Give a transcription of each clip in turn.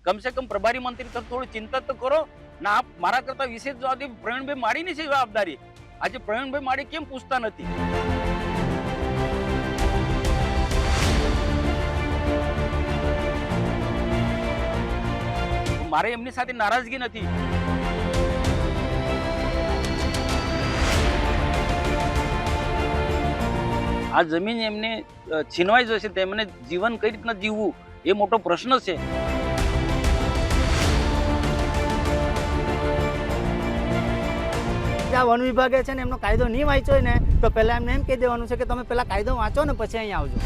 कम से कम प्रभारी मंत्री तो थोड़ी चिंता तो करो ना। आप मारा करता विशेष जवाबदारी प्रवीणभाई माड़ीनी છે જવાબદારી। આજે પ્રવીણભાઈ માળી કેમ પૂછતા નથી? મારે એમની સાથે નારાજગી નથી। આ જમીન એમને છીનવાઈ જશે, તેમને જીવન કઈ રીતના જીવવું એ મોટો પ્રશ્ન છે। वन विभागे છે ને એમનો કાયદો નહીં વાંચ્યો હોય ને તો પહેલા એમને એમ કહી દેવાનું છે કે તમે પહેલા કાયદો વાંચો ને પછી અહીં આવજો।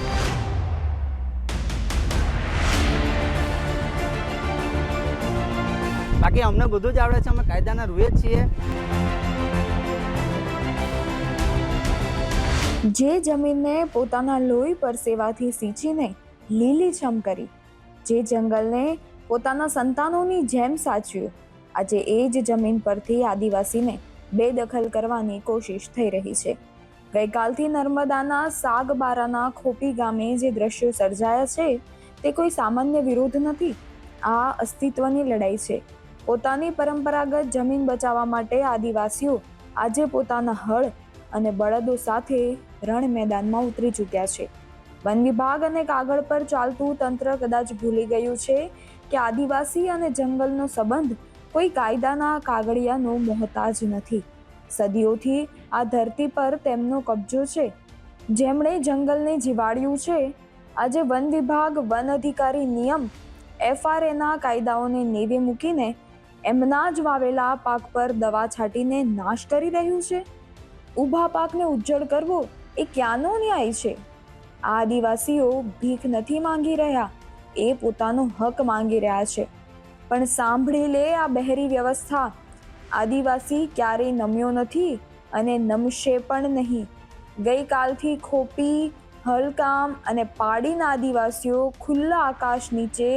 બાકી અમને બધું જ આવડે છે, અમે કાયદાના રૂએ જ છીએ। જે જમીનને પોતાના લોહી પરસેવાથી સિંચીને લીલીછમ કરી, જે જંગલને પોતાના સંતાનોની જેમ સાચવ્યું, આજે એ જ જમીન પરથી આદિવાસીને બેદખલ કરવાની કોશિશ થઈ રહી છે। ગઈકાલથી નર્મદાના સાગબારાના ખોપી ગામે જે દ્રશ્યો સર્જાયા છે તે કોઈ સામાન્ય વિરોધ નથી, આ અસ્તિત્વની લડાઈ છે। પોતાની પરંપરાગત જમીન બચાવવા માટે આદિવાસીઓ આજે પોતાના હળ અને બળદો સાથે રણ મેદાનમાં ઉતરી ચૂક્યા છે। વન વિભાગ અને કાગળ પર ચાલતું તંત્ર કદાચ ભૂલી ગયું છે કે આદિવાસી અને જંગલનો સંબંધ કોઈ કાયદાના કાગળિયાનો મોહતાજ નથી। સદીઓથી આ ધરતી પર તેમનો કબજો છે। જેમણે જંગલને જીવાડ્યું છે, આજે વન વિભાગ વન અધિકારી નિયમ FRAના કાયદાઓને નેવે મૂકીને એમના જ વાવેલા પાક પર દવા છાંટીને નાશ કરી રહ્યું છે। ઊભા પાકને ઉજ્જડ કરવો એ ક્યાંનો ન્યાય છે? આ આદિવાસીઓ ભીખ નથી માંગી રહ્યા, એ પોતાનો હક માંગી રહ્યા છે। પણ સાંભળી લે આ બહેરી વ્યવસ્થા, આદિવાસી ક્યારેય નમ્યો નથી અને નમશે પણ નહીં। ગઈકાલથી ખોપી, હલકામ અને પાડીના આદિવાસીઓ ખુલ્લા આકાશ નીચે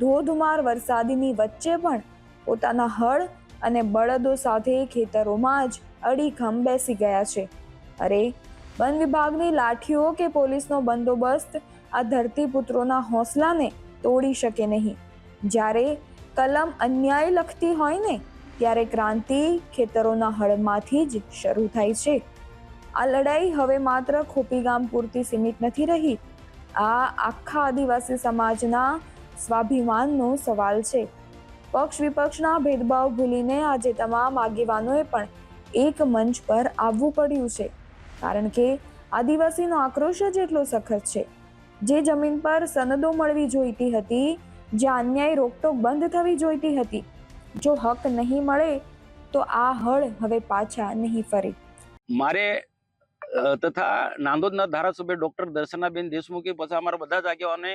ધોધમાર વરસાદની વચ્ચે પણ પોતાના હળ અને બળદો સાથે ખેતરોમાં જ અડીખમ બેસી ગયા છે। અરે, વન વિભાગની લાઠીઓ કે પોલીસનો બંદોબસ્ત આ ધરતીપુત્રોના હોંસલાને તોડી શકે નહીં। જ્યારે કલમ અન્યાય લખતી હોય ને ત્યારે ક્રાંતિ ખેતરોના હળમાંથી જ શરૂ થાય છે। આ લડાઈ હવે માત્ર ખોપી ગામ પૂરતી સીમિત નથી રહી, આ આખા આદિવાસી સમાજના સ્વાભિમાનનો સવાલ છે। પક્ષ વિપક્ષના ભેદભાવ ભૂલીને આજે તમામ આગેવાનોએ પણ એક મંચ પર આવવું પડ્યું છે, કારણ કે આદિવાસીનો આક્રોશ જ એટલો સખત છે। જે જમીન પર સનદો મળવી જોઈતી હતી, જ્યાં અન્યાય રોકટોક બંધ થવી જોઈતી હતી, જો હક નહીં મળે તો આ હળ હવે પાછા નહીં ફરે। મારે તથા નાંદોદના ધારાસભ્ય ડોક્ટર દર્શનાબેન દેશમુખી પછી અમારા બધા જ આગેવાને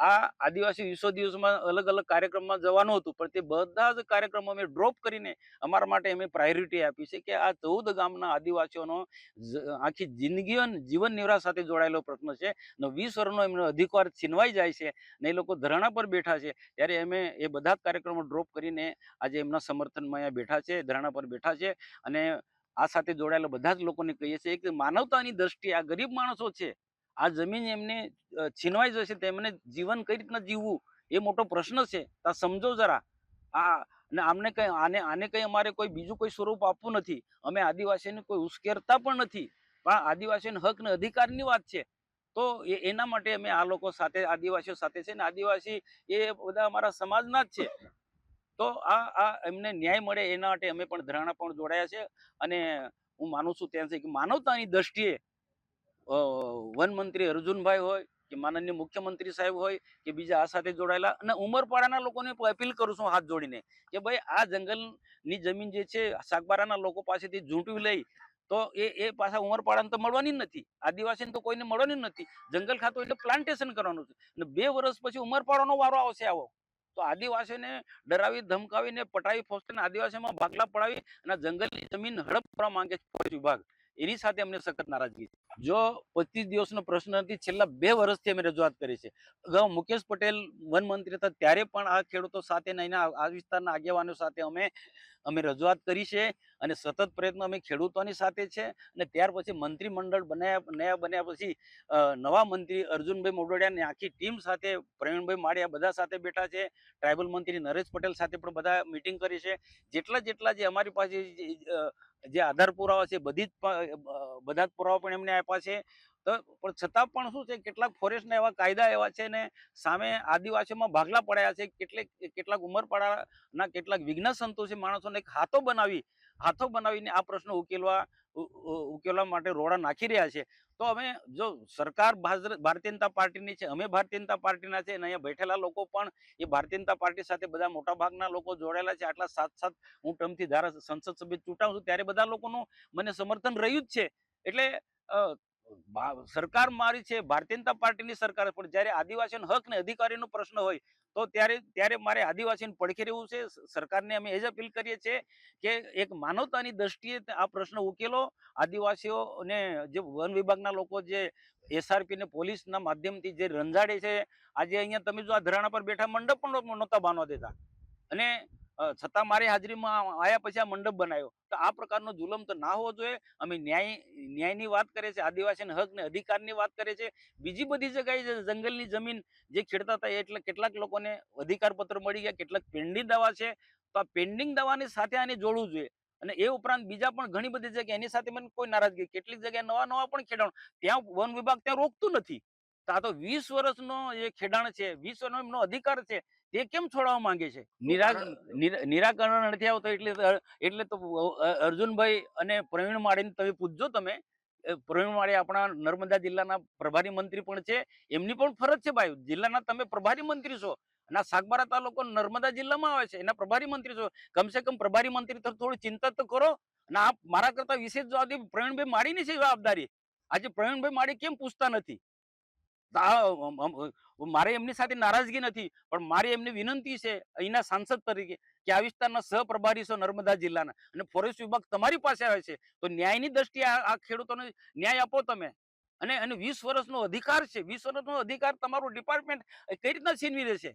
આ આદિવાસી વિશ્વ દિવસમાં અલગ અલગ કાર્યક્રમમાં જવાનું હતું, પણ તે બધા જ કાર્યક્રમો અમે ડ્રોપ કરીને અમારા માટે અમે પ્રાયોરિટી આપી છે કે આ 14 ગામના આદિવાસીઓનો આખી જિંદગી અને જીવન નિર્વાહ સાથે જોડાયેલો પ્રશ્ન છે અને 20 વર્ષનો એમનો અધિકાર છીનવાઈ જાય છે ને એ લોકો ધરણા પર બેઠા છે। ત્યારે અમે એ બધા જ કાર્યક્રમો ડ્રોપ કરીને આજે એમના સમર્થનમાં અહીંયા બેઠા છે, ધરણા પર બેઠા છે। અને આ સાથે જોડાયેલા બધા જ લોકોને કહીએ છીએ કે માનવતાની દ્રષ્ટિએ આ ગરીબ માણસો છે, આ જમીન એમને છીનવાઈ જશે, તેમને જીવન કઈ રીતના જીવવું એ મોટો પ્રશ્ન છે। આ સમજો જરા। આ અને આમને કઈ આને કઈ અમારે કોઈ બીજું કોઈ સ્વરૂપ આપવું નથી, અમે આદિવાસીને કોઈ ઉશ્કેરતા પણ નથી, પણ આદિવાસીનો હક ને અધિકારની વાત છે। તો એના માટે અમે આ લોકો સાથે, આદિવાસીઓ સાથે છે ને આદિવાસી એ બધા અમારા સમાજના જ છે। તો આ એમને ન્યાય મળે એના માટે અમે પણ ધરણા પણ જોડાયા છે। અને હું માનું છું ત્યાં છે કે માનવતાની દ્રષ્ટિએ વન મંત્રી અર્જુનભાઈ હોય કે માનનીય મુખ્યમંત્રી સાહેબ હોય કે બીજા આ સાથે જોડાયેલા અને ઉમરપાડાના લોકોને અપીલ કરું છું હાથ જોડીને કે ભાઈ આ જંગલની જમીન જે છે સાગબારાના લોકો પાસેથી ઝૂંટવી લઈ તો એ પાછા ઉમરપાડાને તો મળવાની જ નથી, આદિવાસીને તો કોઈને મળવાની જ નથી। જંગલ ખાતું એટલે પ્લાન્ટેશન કરવાનું છે અને 2 વર્ષ પછી ઉમરપાડાનો વારો આવશે આવો તો આદિવાસીઓને ડરાવી ધમકાવીને પટાવી ફોસટીને આદિવાસીમાં ભાગલા પડાવી અને જંગલની જમીન હડપ કરવા માંગે છે ફોરેસ્ટ વિભાગ, એની સાથે અમને સખત નારાજગી છે। જો 25 દિવસનો પ્રશ્ન નથી, છેલ્લા 2 વર્ષથી અમે રજૂઆત કરી છે. અગાઉ મુકેશ પટેલ વન મંત્રી હતા ત્યારે પણ આ ખેડૂતો સાથે ને એના આ વિસ્તારના આગેવાનો સાથે અમે રજૂઆત કરી છે અને સતત પ્રયત્ન અમે ખેડૂતોની સાથે છે. અને ત્યાર પછી મંત્રીમંડળ બન્યા પછી નવા મંત્રી અર્જુનભાઈ મોઢવાડિયાની આખી ટીમ સાથે પ્રવીણભાઈ માળિયા બધા સાથે બેઠા છે. ટ્રાઇબલ મંત્રી નરેશ પટેલ સાથે પણ બધા મીટિંગ કરી છે. જેટલા જે અમારી પાસે જે આધાર પુરાવા છે બધા જ પુરાવા પણ એમને આપ્યા છે. તો પણ છતાં પણ શું છે, કેટલાક ફોરેસ્ટના એવા કાયદા એવા છે ને સામે આદિવાસીઓમાં ભાગલા પડ્યા છે. કેટલાક ઉંમરપાડાના કેટલાક વિઘ્ન સંતોષી માણસોને એક હાથો બનાવીને આ પ્રશ્નો ઉકેલવા માટે રોડા નાખી રહ્યા છે. તો અમે જો સરકાર ભારતીય જનતા પાર્ટીની છે, અમે ભારતીય જનતા પાર્ટીના છે, અને અહીંયા બેઠેલા લોકો પણ એ ભારતીય જનતા પાર્ટી સાથે બધા મોટા ભાગના લોકો જોડાયેલા છે. આટલા 7 હું ટર્મથી સંસદ સભ્ય ચૂંટાઉં છું ત્યારે બધા લોકોનું મને સમર્થન રહ્યું જ છે. એટલે સરકાર મારી છે, ભારતીય જનતા પાર્ટીની સરકાર, પણ જ્યારે આદિવાસીનો હક ને અધિકારીનો પ્રશ્ન હોય તો ત્યારે મારે આદિવાસીને પડખે રહેવું છે. સરકારને અમે એ જ અપીલ કરીએ છીએ કે એક માનવતાની દ્રષ્ટિએ આ પ્રશ્ન ઉકેલો. આદિવાસીઓને જે વન વિભાગના લોકો જે SRP ને પોલીસના માધ્યમથી જે રંજાડે છે, આજે અહીંયા તમે જો આ ધરાણા પર બેઠા મંડપ પણ નહોતા બાંધવા દેતા, અને છતાં મારી હાજરીમાં આવ્યા પછી આ મંડપ બનાવ્યો. તો આ પ્રકારનો જુલમ તો ના હોવો જોઈએ. અમે ન્યાયની વાત કરીએ છીએ, આદિવાસીના હક ને અધિકારની વાત કરીએ છીએ. બીજી બધી જગ્યાએ જંગલની જમીન જે ખેડતા હતા એટલે કેટલાક લોકોને અધિકાર પત્ર મળી ગયા, કેટલાક પેન્ડિંગ દાવા છે. તો આ પેન્ડિંગ દાવાની સાથે આને જોડવું જોઈએ. અને એ ઉપરાંત બીજા પણ ઘણી બધી જગ્યાએ એની સાથે મને કોઈ નારાજગી, કેટલીક જગ્યાએ નવા પણ ખેડાણ ત્યાં વન વિભાગ ત્યાં રોકતું નથી. તો આ તો 20 વર્ષનો એ ખેડાણ છે, 20 વર્ષનો એમનો અધિકાર છે, તે કેમ છોડાવવા માંગે છે? નિરાકરણ નથી આવતો. એટલે તો અર્જુનભાઈ અને પ્રવીણ માળીને તમે પૂછજો. પ્રવીણ માળી આપણા નર્મદા જિલ્લાના પ્રભારી મંત્રી પણ છે. એમની પણ ફરજ છે ભાઈ, જિલ્લાના તમે પ્રભારી મંત્રી છો અને સાગબારા તાલુકો નર્મદા જિલ્લામાં આવે છે, એના પ્રભારી મંત્રી છો. કમસે કમ પ્રભારી મંત્રી તો થોડી ચિંતા તો કરો. અને આ મારા કરતા વિશેષ જવાબદારી પ્રવીણભાઈ માળીની છે જવાબદારી. આજે પ્રવીણભાઈ માળી કેમ પૂછતા નથી? મારે એમની સાથે નારાજગી નથી, પણ મારી એમની વિનંતી છે અહીંના સાંસદ તરીકે કે આ વિસ્તારના સહપ્રભારી છો નર્મદા જિલ્લાના, અને ફોરેસ્ટ વિભાગ તમારી પાસે આવે છે, તો ન્યાયની દ્રષ્ટિએ આ ખેડૂતોને ન્યાય આપો તમે. અને 20 વર્ષનો અધિકાર છે, 20 વર્ષનો અધિકાર તમારું ડિપાર્ટમેન્ટ કઈ રીતના છીનવી દેશે?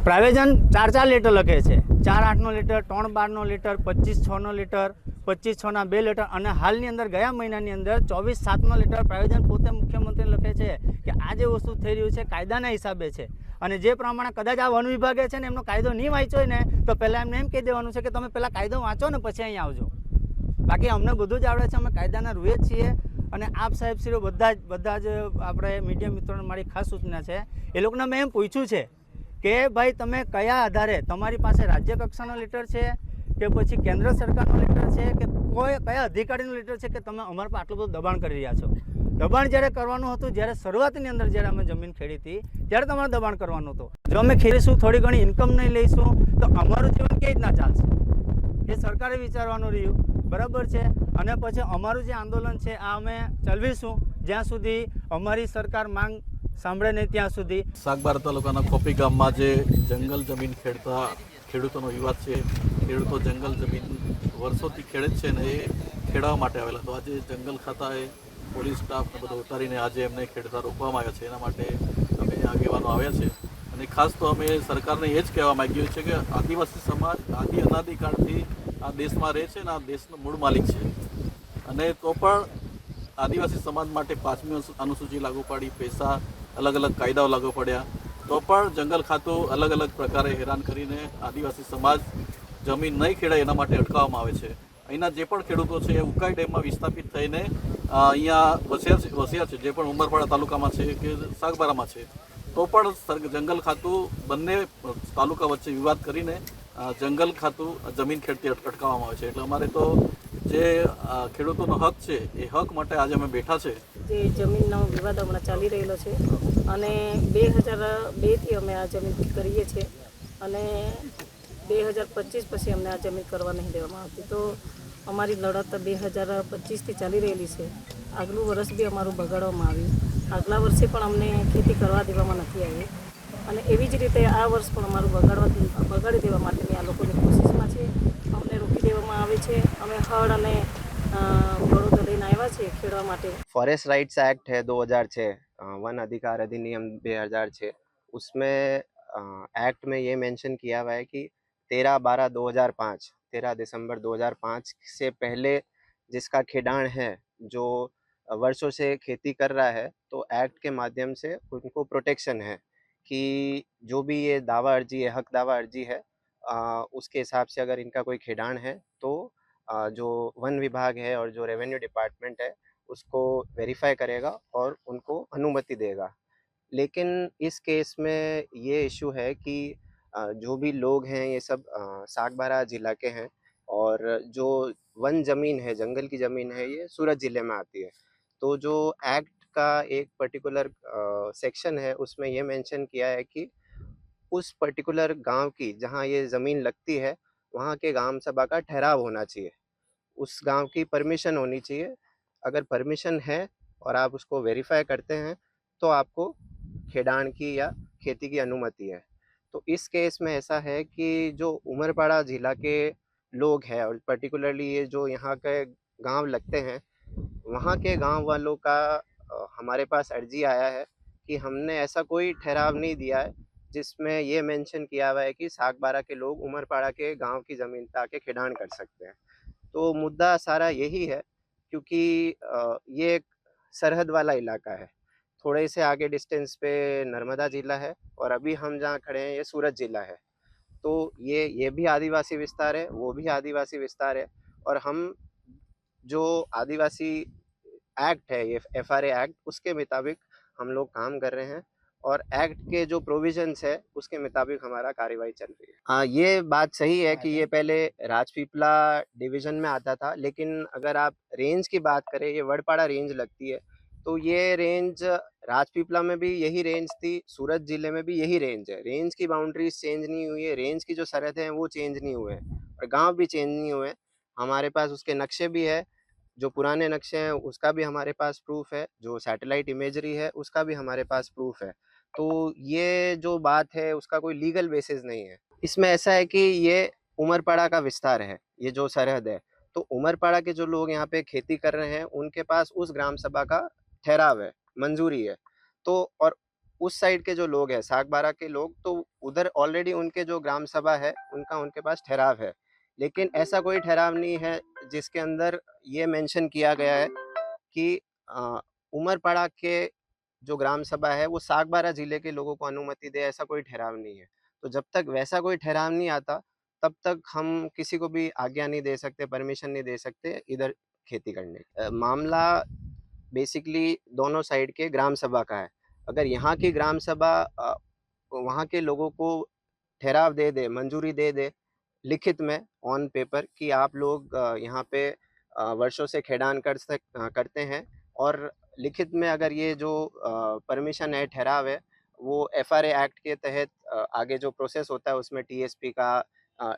પ્રાવેજન 4 લીટર લખે છે, 4/8નો લીટર, 3/12નો લીટર, 25/6નો લીટર, 25/6ના 2 લીટર, અને હાલની અંદર ગયા મહિનાની અંદર 24/7નો લીટર પ્રાવેજન પોતે મુખ્યમંત્રી લખે છે કે આ જે વસ્તુ થઈ રહ્યું છે કાયદાના હિસાબે છે. અને જે પ્રમાણે કદાચ આ વન વિભાગે છે ને એમનો કાયદો નહીં વાંચ્યો હોય ને તો પહેલાં એમને એમ કહી દેવાનું છે કે તમે પહેલાં કાયદો વાંચો ને પછી અહીં આવજો. બાકી અમને બધું જ આવડે છે, અમે કાયદાના રૂએ જ છીએ. અને આપ સાહેબશ્રીઓ બધા જ આપણે મીડિયા મિત્રોને મારી ખાસ સૂચના છે, એ લોકોને મેં એમ પૂછ્યું છે કે ભાઈ તમે કયા આધારે, તમારી પાસે રાજ્ય કક્ષાનો લીટર છે કે પછી કેન્દ્ર સરકારનો લીટર છે કે કયા અધિકારીનો લીટર છે કે તમે અમારા પર આટલું બધું દબાણ કરી રહ્યા છો? દબાણ જ્યારે કરવાનું હતું, જ્યારે શરૂઆતની અંદર જ્યારે અમે જમીન ખેડી હતી ત્યારે તમારે દબાણ કરવાનું હતું. જો અમે ખેડીશું, થોડી ઘણી ઇન્કમ નહીં લઈશું તો અમારું જીવન કેવી રીતના ચાલશે? એ સરકારે વિચારવાનું રહ્યું. બરાબર છે. અને પછી અમારું જે આંદોલન છે આ અમે ચલાવીશું જ્યાં સુધી અમારી સરકાર માંગ સાંભળે નહીં ત્યાં સુધી. સાગબારા તાલુકાના ખોપી ગામમાં જે જંગલ જમીન ખેડતા ખેડૂતોનો વિવાદ છે, ખેડૂતો જંગલ જમીન વર્ષોથી ખેડે જ છે ને એ ખેડવા માટે આવેલા. તો આજે જંગલ ખાતાએ પોલીસ સ્ટાફને બધો ઉતારીને આજે એમને ખેડતા રોકવામાં આવ્યા છે. એના માટે અમે આગેવાનો આવ્યા છે. અને ખાસ તો અમે સરકારને એ જ કહેવા માગીએ છીએ કે આદિવાસી સમાજ અનાદિકાળથી આ દેશમાં રહે છે અને આ દેશનો મૂળ માલિક છે. અને તો પણ આદિવાસી સમાજ માટે 5મી અનુસૂચિ લાગુ પાડી, પૈસા અલગ અલગ કાયદાઓ લાગુ પડ્યા, તો પણ જંગલ ખાતું અલગ અલગ પ્રકારે હેરાન કરીને આદિવાસી સમાજ જમીન નહીં ખેડાય એના માટે અટકાવવામાં આવે છે. અહીંના જે પણ ખેડૂતો છે એ ઉકાઈ ડેમમાં વિસ્થાપિત થઈને અહીંયા વસ્યા છે, જે પણ ઉમરપાડા તાલુકામાં છે કે સાગબારામાં છે. તો પણ જંગલ ખાતું બંને તાલુકા વચ્ચે વિવાદ કરીને જંગલ ખાતું જમીન ખેડતી અટકાવવામાં આવે છે. એટલે અમારે તો જે ખેડૂતોનો હક છે એ હક માટે આજે અમે બેઠા છે. જે જમીનનો વિવાદ હમણાં ચાલી રહેલો છે અને 2002થી અમે આ જમીન કરીએ છીએ અને 2025 પછી અમને આ જમીન કરવા નહીં દેવામાં આવતી. તો અમારી લડત 2025થી ચાલી રહેલી છે. આગલું વર્ષ બી અમારું બગાડવામાં આવ્યું. આગલા વર્ષે પણ અમને ખેતી કરવા દેવામાં નથી આવી અને એવી જ રીતે આ વર્ષ પણ અમારું બગાડી દેવા માટેની આ લોકોની કોશિશમાં છે. અમને રોકી દેવામાં આવે છે. અમે હળ અને બળદો લઈને જમીન આવ્યા છે ખેડવા માટે? फॉरेस्ट राइट्स एक्ट है 2006, वन अधिकार अधिनियम 2006, उसमें एक्ट में ये मेंशन किया हुआ है कि 13/12/2005, 13 दिसंबर 2005 से पहले जिसका खेडान है, जो वर्षों से खेती कर रहा है, तो एक्ट के माध्यम से उनको प्रोटेक्शन है कि जो भी ये दावा अर्जी है, हक दावा अर्जी है, उसके हिसाब से अगर इनका कोई खेडान है तो जो वन विभाग है और जो रेवेन्यू डिपार्टमेंट है उसको वेरीफाई करेगा और उनको अनुमति देगा। लेकिन इस केस में ये इशू है कि जो भी लोग हैं ये सब सागबारा जिला के हैं और जो वन ज़मीन है, जंगल की ज़मीन है, ये सूरत ज़िले में आती है। तो जो एक्ट का एक पर्टिकुलर सेक्शन है उसमें ये मेंशन किया है कि उस पर्टिकुलर गांव की जहां ये ज़मीन लगती है वहां के ग्राम सभा का ठहराव होना चाहिए, उस गांव की परमिशन होनी चाहिए। अगर परमिशन है और आप उसको वेरीफाई करते हैं तो आपको खेडान की या खेती की अनुमति है। तो इस केस में ऐसा है कि जो उमरपाड़ा ज़िला के लोग हैं और पर्टिकुलरली ये जो यहाँ के गांव लगते हैं, वहाँ के गांव वालों का हमारे पास अर्जी आया है कि हमने ऐसा कोई ठहराव नहीं दिया है जिसमें ये मेंशन किया हुआ है कि सागबारा के लोग उमरपाड़ा के गांव की ज़मीन पे आके खेडान कर सकते हैं। तो मुद्दा सारा यही है क्योंकि ये एक सरहद वाला इलाका है, थोड़े से आगे डिस्टेंस पे नर्मदा ज़िला है और अभी हम जहाँ खड़े हैं ये सूरत ज़िला है। तो ये भी आदिवासी विस्तार है, वो भी आदिवासी विस्तार है और हम जो आदिवासी एक्ट है, ये FRA एक्ट, उसके मुताबिक हम लोग काम कर रहे हैं और एक्ट के जो प्रोविजंस है उसके मुताबिक हमारा कार्यवाही चल रही है। हाँ, ये बात सही है कि ये पहले राजपीपला डिवीज़न में आता था, लेकिन अगर आप रेंज की बात करें, ये वड़पाड़ा रेंज लगती है, तो ये रेंज राजपीपला में भी यही रेंज थी, सूरत ज़िले में भी यही रेंज है। रेंज की बाउंड्रीज चेंज नहीं हुई है, रेंज की जो सरहदें हैं वो चेंज नहीं हुए हैं और गाँव भी चेंज नहीं हुए हैं। हमारे पास उसके नक्शे भी है, जो पुराने नक्शे हैं उसका भी हमारे पास प्रूफ है, जो सैटेलाइट इमेजरी है उसका भी हमारे पास प्रूफ है। तो ये जो बात है उसका कोई लीगल बेसिस नहीं है। इसमें ऐसा है कि ये उमरपाड़ा का विस्तार है, ये जो सरहद है, तो उमरपाड़ा के जो लोग यहाँ पे खेती कर रहे हैं उनके पास उस ग्राम सभा का ठहराव है, मंजूरी है। तो और उस साइड के जो लोग हैं, सागबारा के लोग, तो उधर ऑलरेडी उनके जो ग्राम सभा है उनका उनके पास ठहराव है। लेकिन ऐसा कोई ठहराव नहीं है जिसके अंदर ये मेंशन किया गया है कि उमरपाड़ा के जो ग्राम सभा है वो सागबारा ज़िले के लोगों को अनुमति दे, ऐसा कोई ठहराव नहीं है। तो जब तक वैसा कोई ठहराव नहीं आता तब तक हम किसी को भी आज्ञा नहीं दे सकते, परमिशन नहीं दे सकते इधर खेती करने की। मामला बेसिकली दोनों साइड के ग्राम सभा का है। अगर यहाँ की ग्राम सभा वहाँ के लोगों को ठहराव दे दे, मंजूरी दे दे लिखित में ऑन पेपर कि आप लोग यहाँ पे वर्षों से खेडान करते हैं, और लिखित में अगर ये जो परमिशन है, ठहराव है, वो FRA एक्ट के तहत आगे जो प्रोसेस होता है उसमें TSP का,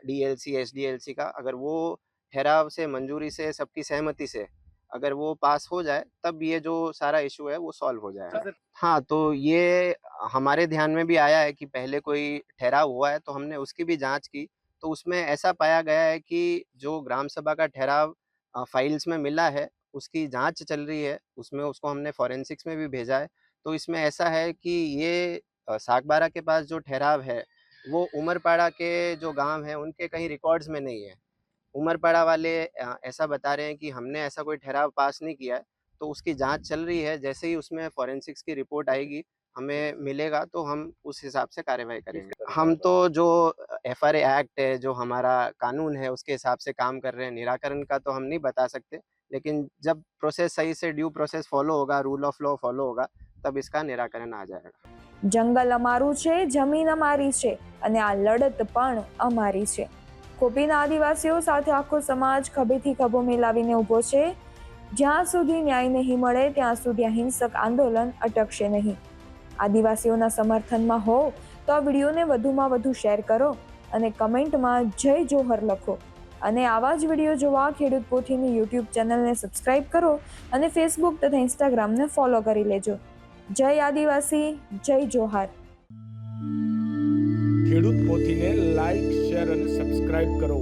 DLC, SDLC का, अगर वो ठहराव से, मंजूरी से, सबकी सहमति से अगर वो पास हो जाए तब ये जो सारा इशू है वो सॉल्व हो जाएगा। हाँ, तो ये हमारे ध्यान में भी आया है कि पहले कोई ठहराव हुआ है तो हमने उसकी भी जांच की, तो उसमें ऐसा पाया गया है कि जो ग्राम सभा का ठहराव फाइल्स में मिला है उसकी जांच चल रही है, उसमें उसको हमने फॉरेंसिक्स में भी भेजा है। तो इसमें ऐसा है कि ये सागबारा के पास जो ठहराव है वो उमरपाड़ा के जो गांव हैं उनके कहीं रिकॉर्ड्स में नहीं है। उमरपाड़ा वाले ऐसा बता रहे हैं कि हमने ऐसा कोई ठहराव पास नहीं किया है, तो उसकी जांच चल रही है। जैसे ही उसमें फॉरेंसिक्स की रिपोर्ट आएगी, हमें मिलेगा, तो हम उस हिसाब से कार्रवाई करेंगे। हम तो जो FRA एक्ट है, जो हमारा कानून है, उसके हिसाब से काम कर रहे हैं। निराकरण का तो हम नहीं बता सकते, लेकिन जब प्रोसेस सही से ड्यू प्रोसेस फॉलो होगा, रूल ऑफ लॉ फॉलो होगा, तब इसका निराकरण आ जाएगा। જંગલ અમારું છે, જમીન અમારી છે અને આ લડત પણ અમારી છે. કોપીના આદિવાસીઓ સાથે આખો સમાજ ખભેથી ખભો મિલાવીને ઊભો છે. જ્યાં સુધી ન્યાય નહીં મળે ત્યાં સુધી આ હિંસક આંદોલન અટકશે નહીં. આદિવાસીઓના સમર્થનમાં હો તો આ વિડીયોને વધુમાં વધુ શેર કરો અને કમેન્ટમાં જય જોહર લખો. અને આવા જ વિડીયો જોવા ખેડૂત પોથીની યુટ્યુબ ચેનલને સબસ્ક્રાઇબ કરો અને ફેસબુક તથા ઇન્સ્ટાગ્રામને ફોલો કરી લેજો. જય આદિવાસી, જય જોહાર. ખેડૂત પોથીને લાઈક, શેર અને સબસ્ક્રાઇબ કરો.